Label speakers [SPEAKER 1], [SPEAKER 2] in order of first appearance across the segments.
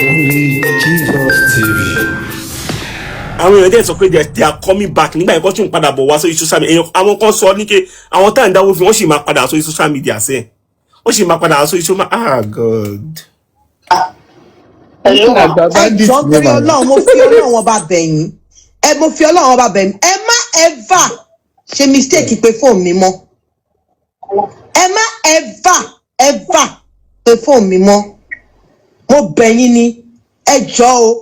[SPEAKER 1] TV.
[SPEAKER 2] Àwọn èèyàn dẹ̀ sọ pé they are coming back nígbà ẹ̀kọ́ tí ń padà bọ̀ wá sórí social media. Àwọn kan sọ ní pé àwọn tá à ń dáwó fi wọ́n sì máa padà sórí social media sẹ́ẹ̀. Wọ́n sì máa padà sórí social media. God.
[SPEAKER 3] Ẹjọ́ torí Ọlọ́run mo fi Ọlọ́run ọba bẹ̀yìn. Mo fi Ọlọ́run ọba bẹ̀yìn. Ẹ má ever ṣe mistake pé fóònù mi mọ́. Ẹ má ever pé fóònù mi mọ́. Mo bẹ̀yìn ni. Ẹjọ́ o.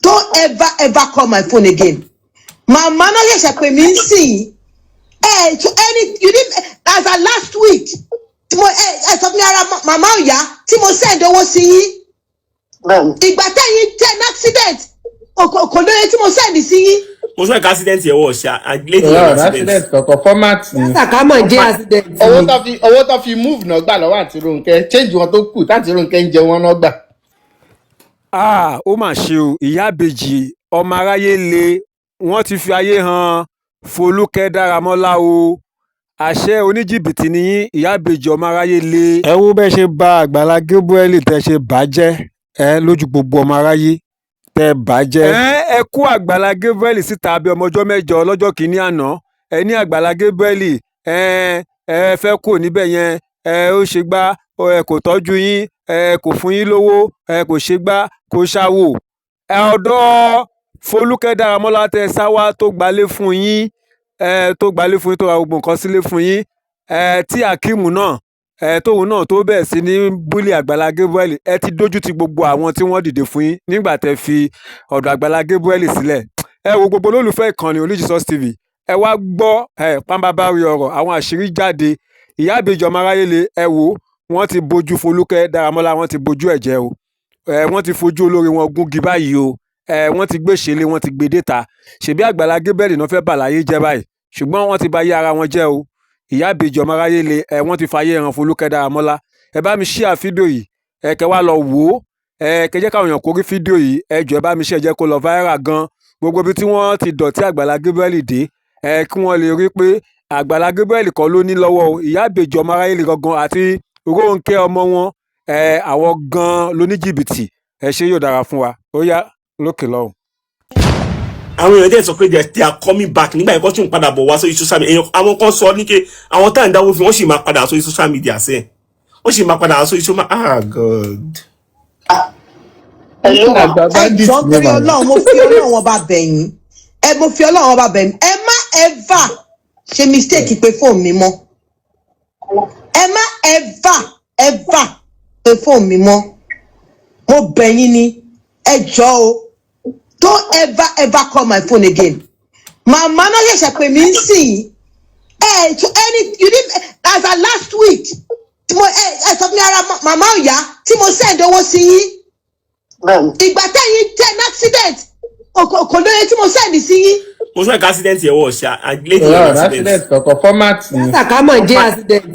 [SPEAKER 3] Don't ever call my phone again. Màmá náà ṣẹ̀ṣẹ̀ pè mí sí. You didn't as a last week. Tí mo sọ fún mi ara màmá ọ̀yá tí mo send owó sí yín. Ìgbà tẹ́yìn jẹ́ an accident. Kò lóye tí mo send sí yín.
[SPEAKER 2] Mo sọ accident yẹn wọ̀ ṣá.
[SPEAKER 4] Accident kọ̀ọ̀kan format ni.
[SPEAKER 3] Sàkámọ̀ jẹ́ accident.
[SPEAKER 4] Owó tó fi move náà gbà lọ́wọ́ àti Rónkẹ́ change wọn tó kù táti Rónkẹ́ ń jẹ wọn náà gbà.
[SPEAKER 5] Ó mà ṣe o, ìyábejì Omoaraiyele wọ́n ti fi ayé hàn Foluke Dáramọ́lá o. Àṣẹ Onijibiti ni yín ìyábejì Omoaraiyele. Ẹ wo bẹ́ẹ̀ ṣe bà Agbala Gabriel tẹ́ ṣe bàjẹ́ lójú gbogbo ọmọ aráyé tẹ́ bàjẹ́. Ẹ kó Agbala Gabriel síta bí ọmọ ọjọ́ mẹ́jọ lọ́jọ́ kìíní àná. Ẹ ní Agbala Gabriel ẹ fẹ́ kó níbẹ̀ yẹn ó ṣe gbá kò tọ́jú yín kò fún yín lówó kò ṣe gbá kò ṣàwò. Ọ̀dọ̀ Foluke Dáramọ́lá tẹ́ sáwá tó gbalé fún yín tó ra gbogbo nǹkan sílé fún yín tí Akeem náà tóun náà tó bẹ̀rẹ̀ sí ní búlì Agbala Gabriel ti dójú ti gbogbo àwọn tí wọ́n dìde fún yín nígbà tẹ́ fi ọ̀dọ̀ Agbala Gabriel sílẹ̀. Wo gbogbo olólùfẹ́ ìkànnì Onijibiti TV wá gbọ́ pàmbábárí ọ̀rọ̀ àwọn àṣírí jáde. Ìyábejì Omoaraiyele wò wọ́n ti bojú Foluke Dáramọ́lá wọ́n ti bojú ẹ̀jẹ̀ o. Wọ́n ti fojú olórí wọn gúngi báyìí o. Wọ́n ti gbé ṣẹlẹ̀ wọ́n ti gbé déta. Ṣèbí Agbala Gabriel náà fẹ́ bàláyé jẹ́ báyìí ṣùgbọ́n wọ́n ti bà yé ara wọn jẹ́ o. Ìyábejì Omoaraiyele wọ́n ti fàyè hàn Foluke Dáramọ́lá. Ẹ bá mi share fídíò yìí kẹ́ wá lọ wò ó kẹ́ jẹ́ káwọn èèyàn kó rí fídíò yìí jọ̀ọ́ ẹ bá mi share jẹ́ kó lọ viral gan gbogbo ibi tí wọ́n ti dọ̀tí Agbala Gabriel dé kí wọ́n lè rí pé Agbala Gabriel kọ́ ló ní lọ́wọ́ o. Ìyábejì Omoaraiyele gangan àti Rónkẹ́ ọmọ wọn àwọn gan lóníjìbìtì ṣé yóò dára fún wa ó yá lókè lọ́hùn.
[SPEAKER 2] Àwọn èèyàn dẹ̀ sọ pé they are coming back nígbà ẹ̀kọ́ tí ń padà bọ̀ wá sórí social media. Àwọn kan sọ ní pé àwọn tá à ń dáwó fi wọ́n sì máa padà sórí social media sẹ́ẹ̀. Wọ́n sì máa padà sórí social media. God.
[SPEAKER 3] Ẹjọ́ torí Ọlọ́run mo fi Ọlọ́run ọba bẹ̀yìn. Mo fi Ọlọ́run ọba bẹ̀yìn. Ẹ má ever ṣe mistake pé fóònù mi mọ́. Ẹ má ever pé fóònù mi mọ́. Mo bẹ̀yìn ni. Ẹjọ́ o. Don't ever call my phone again. Màmá náà ṣẹ̀ṣẹ̀ pè mí sí. You didn't as a last week. Tí mo sọ fún mi ara màmá ọ̀yá tí mo send owó sí yín. Ìgbà tẹ́yìn jẹ́ an accident. Kò lóye tí mo send sí yín.
[SPEAKER 2] Mo sọ accident yẹn wọ̀ ṣá.
[SPEAKER 4] Accident kọ̀ọ̀kan format ni.
[SPEAKER 3] Sàkámọ̀ jẹ́ accident.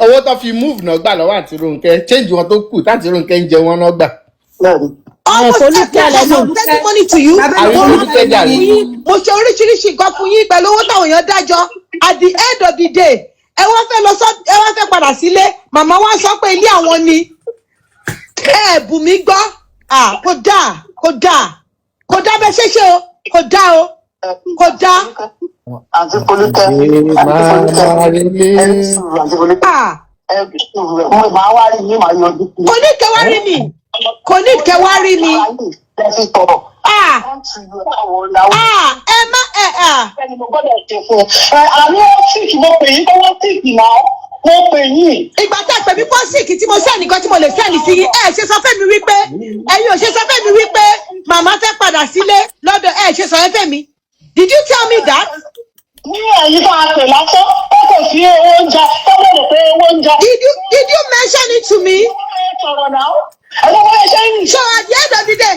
[SPEAKER 4] Owó tó fi move náà gbà lọ́wọ́ àti Rónkẹ́ change wọn tó kù táti Rónkẹ́ ń jẹ wọn náà gbà.
[SPEAKER 3] Almost testimony to you. Mo ṣe oríṣiríṣi nǹkan fún yín pẹ̀lú owó táwọn èèyàn dájọ́. At the end of the day, ẹ wá fẹ́ padà sílé. Màmá wa sọ pé ilé àwọn ni. Bù mí gbọ́. Kò dáa bẹ́ẹ̀ ṣe o. Kò dáa.
[SPEAKER 6] Àti Foluke. Màá wá rí mi, màá yọjú.
[SPEAKER 3] Kò ní kẹwàá rí mi.
[SPEAKER 6] Ẹni mo gbọ́dọ̀ ṣe fún un. Àní ó tíìkì mo pè yín kọ́wọ́ tíìkì náà. Mo pè yín.
[SPEAKER 3] Ìgbà tá a pè mí fọ́sìkì tí mo sẹ́ni kan tí mo lè sẹ́ni sí yín. Ṣe sọ fẹ́ mi wípé ẹ̀yin ò ṣe sọ fẹ́ mi wípé màmá fẹ́ padà sílé lọ́dọ̀ ṣe sọ fẹ́ mi. Did you tell me that?
[SPEAKER 6] Ní ẹ̀yin tó a pè lásán, ó kò sí owó oúnjẹ, ó bẹ̀rẹ̀ pé owó oúnjẹ.
[SPEAKER 3] Did you mention it to me?
[SPEAKER 6] Sọ̀rọ̀ náà.
[SPEAKER 3] So at the end of the day,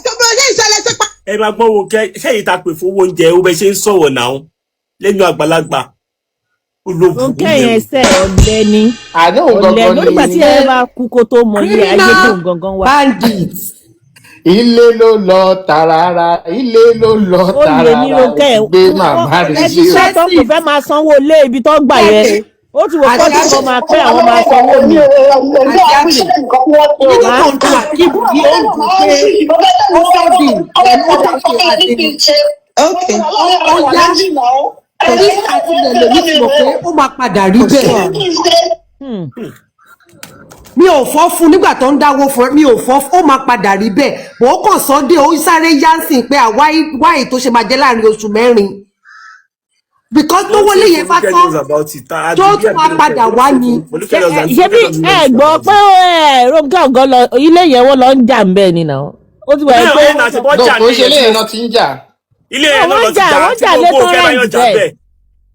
[SPEAKER 3] tó bí o ṣe ìṣẹ̀lẹ̀ ṣe pa.
[SPEAKER 2] Ẹ máa gbọ́ wo ṣẹ́yìn ta pè fún owó oúnjẹ ó bẹ ṣe ń sọ̀rọ̀ náà lẹ́nu àgbàlagbà.
[SPEAKER 7] Rónkẹ́ yẹn ṣe ọ̀lẹ ni. Ọ̀lẹ nígbà tí ẹ bá kú kó tó mọ ilé ayé tó ń gangan wá.
[SPEAKER 3] Bandits.
[SPEAKER 4] Ilé ló lọ tààràrà
[SPEAKER 7] Ó lè ní Rónkẹ́
[SPEAKER 4] gbé màmá rẹ̀
[SPEAKER 7] ẹ ti ṣe tó kò fẹ́ máa sanwó lé ibi tó gbà yẹn. ó ti wò pé ọdún máa pẹ́ àwọn máa sanwó mi.
[SPEAKER 3] nígbà tó ń tún àkíyèsí bí ó ń dùn pé ó sọ́ọ̀dì pẹ̀lú òkè àdéhùn. ó yá torí àti lèmi ti mọ̀ pé ó máa padà rí bẹ́ẹ̀. mi ò fọ́ fún nígbà tó ń dáwó fún mi ò fọ́ ó máa padà rí bẹ́ẹ̀ bó kàn sọ́dé ó sáré yánsìn pé àwáyé tó ṣe máa jẹ́ láàrin oṣù mẹ́rin because tó wọlé yẹn bá tán tó tún máa padà wá ni.
[SPEAKER 7] ṣé bí ẹ gbọ́ pé Ronke Ogo lọ ilé yẹn wọ́n lọ ń jà ń bẹ́ẹ̀ ni náà ó ti wà pé
[SPEAKER 4] kò ṣe ilé yẹn náà ti ń jà.
[SPEAKER 2] ilé yẹn náà lọ ti jà tí mo kó kẹ́láyọ̀ jà bẹ́ẹ̀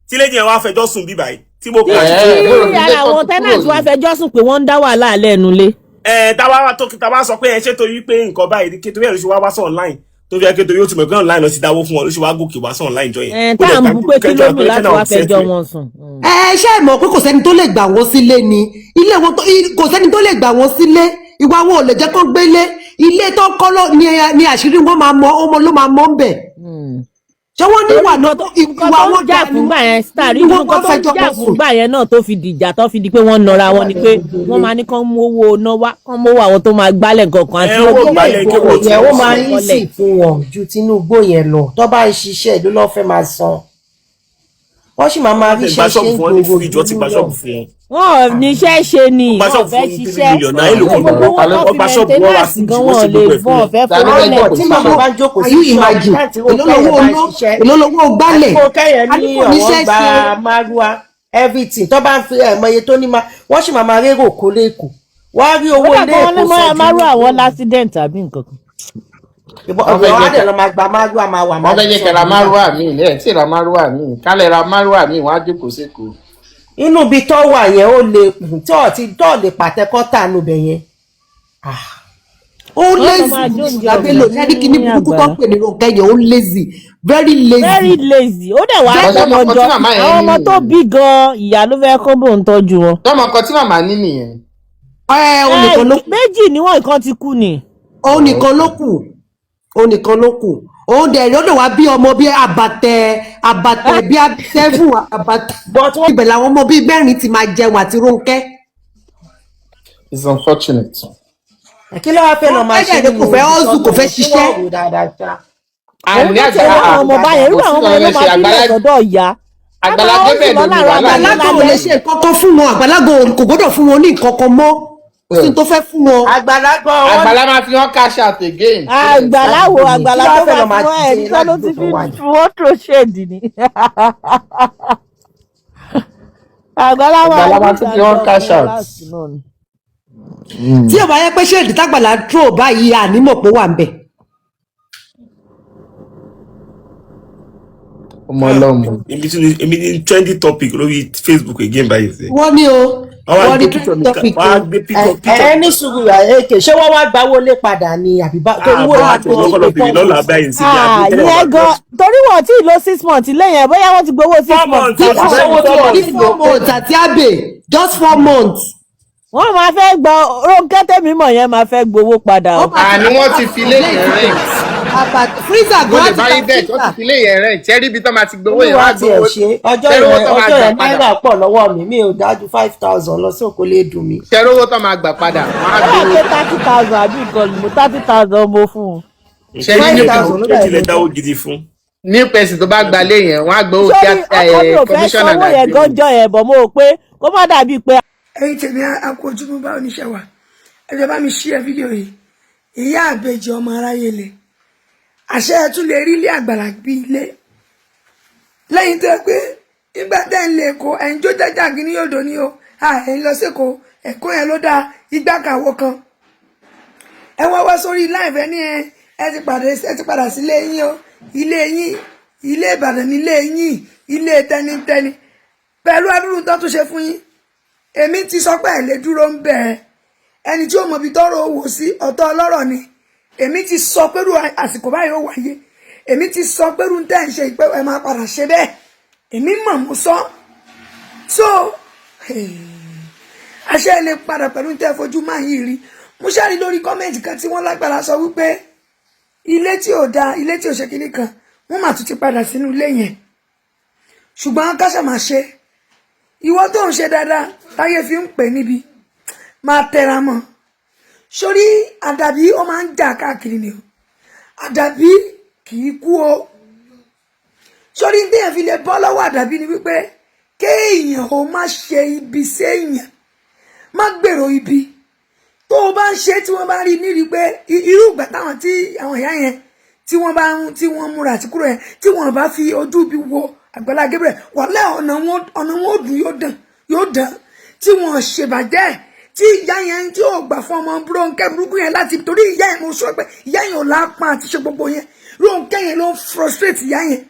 [SPEAKER 2] tí lẹ́yìn ẹ̀ wá fẹjọ́ sùn bíbá yìí tí mo kọ́
[SPEAKER 7] tí ara àwọn tenants wá fẹjọ́ sùn pé wọ́n ń dá wàhálà alẹ́ nu lé.
[SPEAKER 2] táwa sọ pé ẹ ṣe torí pé nǹkan báyìí torí ẹ̀ ló ṣe wá sọ online tó fi ẹ́ torí ó ti mọ̀ pé online lọ sí dáwó fún wọn ló ṣe wá gòkè wá sọ online jọ yẹn.
[SPEAKER 7] tá à ń bu pé kí ló mú láti wá fẹjọ́ wọn sùn.
[SPEAKER 3] ṣé ẹ mọ̀ pé kò sẹ́ni tó lè gbà wọ́n sílé ni ilé wọn kò sẹ́ni tó lè gbà wọ́n sílé ìwà wọn ò lè jẹ́ kó gbélé ilé tó kọ́ ni àṣírí wọn máa mọ ọmọ ló máa mọ́ ń bẹ̀. ṣé wọ́n ní ìwà náà ìwà wọn
[SPEAKER 7] jà fúngbà yẹn star rí nǹkan tó ń jà fúngbà yẹn náà tó fi dìjà tó fi di pé wọ́n nọra wọn ni pé wọ́n máa ní kán mú owó náwó kán mú owó àwọn tó máa gbálẹ̀ kankan àti owó
[SPEAKER 1] gbálẹ̀ yẹn ó máa ń sì fún wọn ju Tinubu yẹn lọ tó bá ń ṣiṣẹ́ ìlú lọ́ọ́ fẹ́ máa san wọ́n sì máa rí iṣẹ́ ṣe ń gbogbo ìjọ ti gba ṣọ́ọ̀bù fún wọn.
[SPEAKER 7] wọn ò níṣẹ́ ṣe ni wọ́n fẹ́ ṣiṣẹ́ gbogbo wọn tó fi maintenance gan wọn lè bọ́ ọ̀fẹ́ fọlọ́lẹ̀.
[SPEAKER 1] tí màmá bá jókòó sí ṣọ́ọ̀bù láti wọ́n
[SPEAKER 3] ìlólówó gbálẹ̀
[SPEAKER 1] àdúgbò kẹ́yẹ ní ọ̀wọ́n gba márùá everything tó bá ń fi ẹ̀mọye tó ní máa wọ́n sì máa rérò kó lẹ́kọ̀ọ́ wọ́n á rí owó ilé ẹ̀kọ́
[SPEAKER 7] sọ́jú. márùá àwọn l'accident àbí nǹkan kan.
[SPEAKER 1] ọ̀gbẹ́ wa dẹ̀ lọ máa gba márùá máa wà máa
[SPEAKER 4] wọ́n fẹ́ jẹ́ kẹ́ ra márùá mi ẹ̀ tí ra márùá mi kálẹ̀ ra márùá mi wọ́n á jókòó sékòó.
[SPEAKER 1] inú ibi tó wà yẹn ó lè tó lè pàtẹ kọ́tà nù bẹ̀ yẹn.
[SPEAKER 3] ó lazy abelo ní kíní burúkú tó ń pè ní Ronke yẹn ó lazy very lazy.
[SPEAKER 7] ó dẹ̀ wá ọmọjọ àwọn ọmọ tó bí gan ìyá ló fẹ́ kó bò ń tọ́jú wọn.
[SPEAKER 4] tọmọ kan tí màmá ní nìyẹn.
[SPEAKER 7] méjì níwọ̀n ìkan ti kú ni.
[SPEAKER 3] òun nìkan ló kù òun dẹ̀ lọ́dọ̀ wá bí ọmọ bí àbàtẹ̀ bí seven àbàtẹ̀ ibẹ̀ làwọn ọmọ bí mẹ́rin ti máa jẹun àti Ronke.
[SPEAKER 4] It's unfortunate.
[SPEAKER 1] kí ló wá fẹ́ lọ máa ṣe
[SPEAKER 3] kò fẹ́ ọ́zù kò fẹ́ ṣiṣẹ́.
[SPEAKER 7] àní àgbà àwọn ọmọ báyẹn irú àwọn ọmọ yẹn ló máa fi lẹ̀ sọ́dọ̀ ìyá.
[SPEAKER 4] Agbala Gabriel ló ní wàhálà.
[SPEAKER 3] Àgbàlagbà ò lè ṣe nǹkankan fún wọn Àgbàlagbà kò gbọ́dọ̀ fún wọn ní nǹkankan mọ́ sí tó fẹ́ fún wọn.
[SPEAKER 4] Àgbàlá máa fi wọn cash out again.
[SPEAKER 7] Àgbàlá tó bá fún ẹ nígbà ló ti fi wọ́n tó ṣèdì ni. Àgbàlá
[SPEAKER 4] máa fi wọn cash out.
[SPEAKER 3] Tí ó bá yẹ pé ṣèdí tágbàlá tró báyìí ànímọ̀ pé wà ń bẹ̀.
[SPEAKER 4] Ọmọ ọlọ́mọ.
[SPEAKER 2] Èmi ní trendy topic lórí Facebook again báyìí.
[SPEAKER 3] Wọ́n ní o. Wọ́n ní trendy topic.
[SPEAKER 1] Ẹni sùúrù èké ṣé wọ́n wá gbà wọlé padà ní àbíbá torí wọ́n wá
[SPEAKER 2] tó lọ́kọ̀lọ́ bèrè lọ́la báyìí sí
[SPEAKER 7] ní yẹn gan torí wọn tí ì lo 6 months lẹ́yìn bóyá wọ́n ti gbowó 6 months.
[SPEAKER 3] 4 months àti àbẹ̀ just 4 months.
[SPEAKER 7] Wọ́n máa fẹ́ gbọ́ Ronke tẹ́mi mọ̀ yẹn máa fẹ́ gbowó padà.
[SPEAKER 4] Àní wọ́n ti fi lé yẹn rẹ̀.
[SPEAKER 3] Freezer
[SPEAKER 4] gan ti báyìí bẹ́ẹ̀ tó ti fi lé yẹn rẹ̀ tẹ́rí ibi tó máa ti gbowó yẹn wá gbowó.
[SPEAKER 1] ọjọ́ yẹn náírà pọ̀ lọ́wọ́ mi ò dájú 5,000 lọ sí òkò lè dùn mí.
[SPEAKER 4] Tẹ́rí owó tó máa gbà padà.
[SPEAKER 7] Wọ́n á gbé 30,000 àbí ìkọlù mo 30,000 mo fún un.
[SPEAKER 2] Ṣẹ́rí ní ìdílé dáwó gidi fún.
[SPEAKER 4] Ní pẹ̀sì tó bá gba lé yẹn wọ́n á gbowó kí
[SPEAKER 7] kọmíṣánná náà yẹn gánjọ yẹn bọ̀ mo rò pé kó má dàbí pé.
[SPEAKER 8] ẹ̀yin tèmi akójúmọ́ bá oníṣẹ́ wa ẹ jẹ́ bá mi share fídíò yìí Iyabeji Omoaraiyele àṣẹ ẹ tún lè rí ilé Agbala bí ilé lẹ́yìn tó pé nígbà tẹ́ ń lè kó ẹ̀yin tó jẹ́jà kí ní yòdò ní o ẹ̀yin lọ sẹ́kọ̀ọ́ ẹ̀kọ́ yẹn ló dáa igbá kàwọ́ kan ẹ wá wá sórí láìfẹ́ ní ẹ ti padà sílé yín o ilé yín ilé Ìbàdàn nílé yín ilé tẹnitẹni pẹ̀lú adúrú tó tún ṣe fún yín èmi ti sọ pé ẹ lè dúró ń bẹ̀ ẹni tí ó mọ̀ bí tọ́rọ̀ owó sí ọ̀tọ̀ ọlọ́rọ̀ ni èmi ti sọ pé àsìkò báyìí ó wáyé èmi ti sọ pé ń tẹ́ ń ṣe ìpẹ́ ẹ máa padà ṣe bẹ́ẹ̀ èmi mọ̀ mo sọ so àṣẹ lè padà pẹ̀lú tẹ́ fojú máa yìí rí mo ṣáàrí lórí kọ́mẹ̀ntì kan tí wọ́n lágbára sọ wípé ilé tí ò da ilé tí ò ṣe kinní kan wọ́n mà tún ti padà sínú ilé yẹn ṣùgbọ́n káṣà máa ṣe ìwọ tó ń ṣe dáadáa táyé fi ń pè níbi máa tẹra mọ́ sórí àdàbí ó máa ń jà káàkiri ni o àdàbí kì í kú o sórí téèyàn fi lè bọ́ lọ́wọ́ àdàbí ni wípé kéèyàn ó má ṣe ibi séèyàn má gbèrò ibi tó o bá ń ṣe tí wọ́n bá rí nírí pé irú ìgbà táwọn tí àwọn ìyá yẹn tí wọ́n múra àti kúrò yẹn tí wọ́n bá fi ojú bí wo Agbala Gabriel wàlẹ́ ọ̀nà wọn ò dùn yóò dán tí wọ́n ṣèbàjẹ́ tí ìyá yẹn tí ò gbà fún ọmọ Rónkẹ́ burúkú yẹn láti torí ìyá yẹn mo sọ pé ìyá yẹn ò lápá àti ṣe gbogbo yẹn Rónkẹ́ yẹn ló ń frustrate ìyá yẹn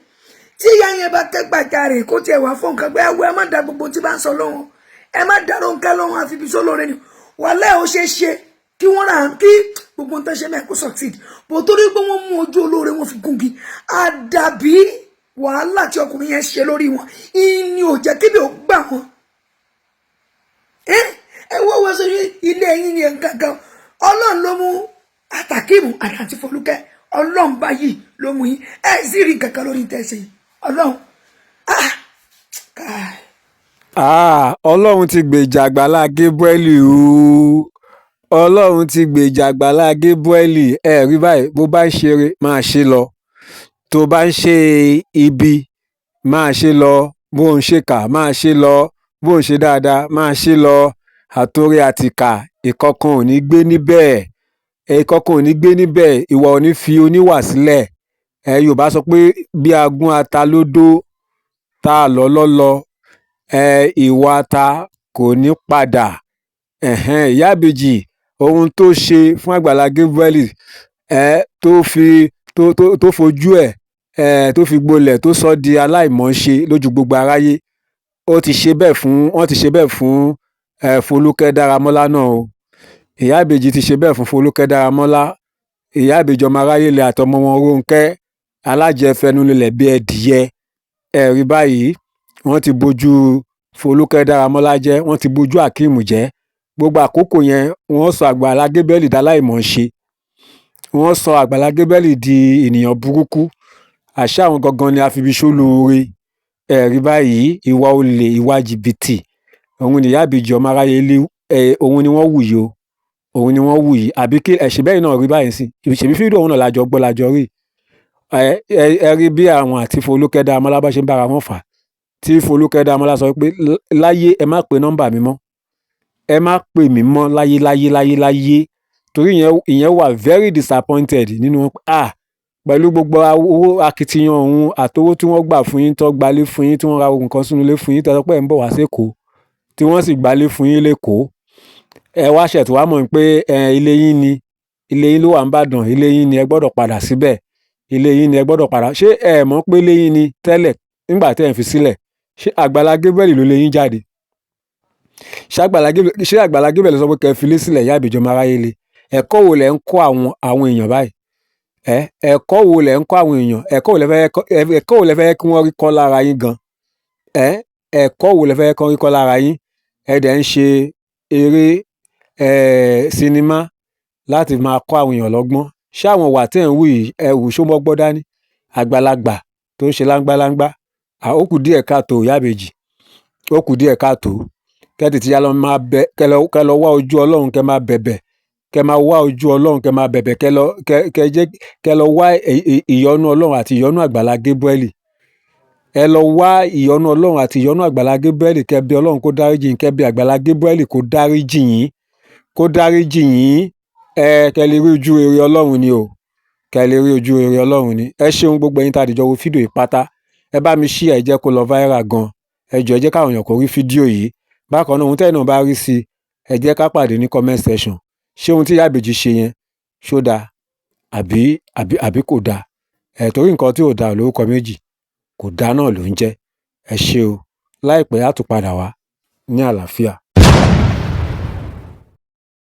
[SPEAKER 8] tí ìyá yẹn bá ké gbàjarè kó tiẹ̀ wá fún nǹkan pé ẹ má da gbogbo tí bá ń sọ lóhùn ẹ má da Rónkẹ́ lóhùn àfi ibi sólóore ni wàlẹ́ ò ṣe é ṣe kí wọ́n rà kí gbogbo nǹkan ṣe mẹ́kó succeed bó torí pé wọ́n mú ojú olóore wọn fi gúngi àdàbí wàhálà tí ọkùnrin yẹn ṣe lórí wọn ìní ò jẹ́ kébì ò gbà wọn ẹ wọ́n sọ ilé yín ni nǹkan kan ọlọ́run ló mú àtàkìmù àti Fọlúkẹ́ ọlọ́run báyìí ló mú yín ẹ sì rí nǹkan kan lórí tẹ̀sí ọlọ́run
[SPEAKER 5] ọlọ́run ti gbèjà Agbala Gabriel o ọlọ́run ti gbèjà Agbala Gabriel ẹ rí báyìí bó bá ń ṣeré máa ṣe lọ tó bá ń ṣe ibi máa ṣe lọ bó ń ṣèkà máa ṣe lọ bó ń ṣe dáadáa máa ṣe lọ àtòrí àtìkà ìkọ̀kan ò ní gbé níbẹ̀ ìkọ̀kan ò ní gbé níbẹ̀ ìwà ò ní fi oníwà sílẹ̀ Yorùbá sọ pé bí agún ata ló dó tá a lọ́lọ́ ìwà ata kò ní padà Iyabeji ohun tó ṣe fún Agbala Gabriel tó fojú ẹ̀ tó fi gbolẹ̀ tó sọ di aláìmọ̀ọ́ṣe lójú gbogbo aráyé wọ́n ti ṣe bẹ́ẹ̀ fún Foluke Dáramọ́lá náà o Iyabeji ti ṣe bẹ́ẹ̀ fún Foluke Dáramọ́lá Iyabeji Omoaraiyele àtọmọ wọn Rónkẹ́ alájẹfẹnulẹ̀ bí ẹdìyẹ ẹ̀rí báyìí wọ́n ti bojú Foluke Dáramọ́lá jẹ́ wọ́n ti bojú Akeem jẹ́ gbogbo àkókò yẹn wọ́n sọ Agbala Gabriel dáláìmọ̀ọ́ṣe wọ́n sọ Agbala Gabriel di ènìyàn burúkú àṣà àwọn gangan ni àfibiṣó lóore ẹ̀rí báyìí ìwà olè ìwà jìbìtì òun ni Iyabeji Omoaraiyele òun ni wọ́n wù yìí o òun ni wọ́n wù yìí àbí kí ẹ̀ṣẹ̀ bẹ́ẹ̀ náà rí báyìí sí ìṣèbí fídíò òun náà lájọ gbọ́ lájọ rí ẹ rí bí àwọn àti Foluke Dáramọ́lá bá ṣe ń bára wọn fà tí Foluke Dáramọ́lá sọ pé láyé ẹ má pe nọ́mbà mi mọ́ ẹ má pè mí mọ́ láyé torí ìyẹn wà very disappointed nínú wọn pẹ̀lú gbogbo owó akitiyan òun àtowó tí wọ́n gbà fún yín tó gbalé fún yín tí wọ́n ra nǹkan sínú ilé fún yín tẹ́lẹ̀ pé ẹ̀ ń bọ̀ wá sékòó tí wọ́n sì gbalé fún yín lẹ́kọ̀ọ́ ẹ wá ṣètò wá mọ̀ pé ilé yín ló wà ń bàdàn ilé yín ni ẹ gbọ́dọ̀ padà síbẹ̀ ilé yín ni ẹ gbọ́dọ̀ padà ṣé ẹ mọ̀ pé ilé yín ni tẹ́lẹ̀ nígbà tẹ́ ẹ̀ fi sílẹ̀ ṣé Agbala Gabriel ló lé yín jáde ṣé Agbala Gabriel sọ pé kẹ́ fi lé sílẹ̀ Iyabeji Omoaraiyele ẹ̀kọ́ wo lẹ̀ ń kọ́ àwọn èèyàn báyìí ẹ̀kọ́ wo lẹ̀ ń kọ́ àwọn èèyàn ẹ̀kọ́ wo lẹ fẹ́ kí wọ́n rí kọ́ lára yín gan ẹ̀kọ́ wo lẹ fẹ́ kí wọ́n rí kọ́ lára yín ẹ dẹ̀ ń ṣe eré sinimá láti máa kọ́ àwọn èèyàn lọ́gbọ́n ṣé àwọn wà tẹ́ ń wù yìí ẹ wù ṣó mọ́gbọ́n dání àgbàlagbà tó ń ṣe láńgbáláńgbá ó kù díẹ̀ káàtó Iyabeji ó kù díẹ̀ káàtó kẹ́tì tí yálọ́ máa bẹ kẹ́ lọ wá ojú Ọlọ́run kẹ́ máa bẹ̀bẹ̀ kẹ́ máa wá ojú Ọlọ́run kẹ́ máa bẹ̀bẹ̀ kẹ́ lọ wá ìyọ́nú Ọlọ́run àti ìyọ́nú Agbala Gabriel ẹ lọ wá ìyọ́nú Ọlọ́run àti ìyọ́nú Agbala Gabriel kẹ́ bí Ọlọ́run kó dáríjì yín kẹ́ bí Agbala Gabriel kó dáríjì yín kẹ́ lè rí ojú rere Ọlọ́run ni o kẹ́ lè rí ojú rere Ọlọ́run ni ẹ ṣeun gbogbo ẹ̀yin tá a dìjọ wo fídíò yìí pátá ẹ bá mi ṣí ẹ jẹ́ kó lọ viral gan ẹ jọ̀ọ́ ẹ jẹ́ káwọn èèyàn kó rí fídíò yìí bákan náà ohun tẹ́yìn náà bá rí sí ẹ jẹ́ ká pàdé ní comment section ṣé ohun tí Iyabeji ṣe yẹn ṣó dáa àbí kò dáa torí nǹkan tí ò dáa lórúkọ méjì kò dáa náà ló ń jẹ́ ẹ ṣé o láìpẹ́ á tún padà wá ní àlàáfíà.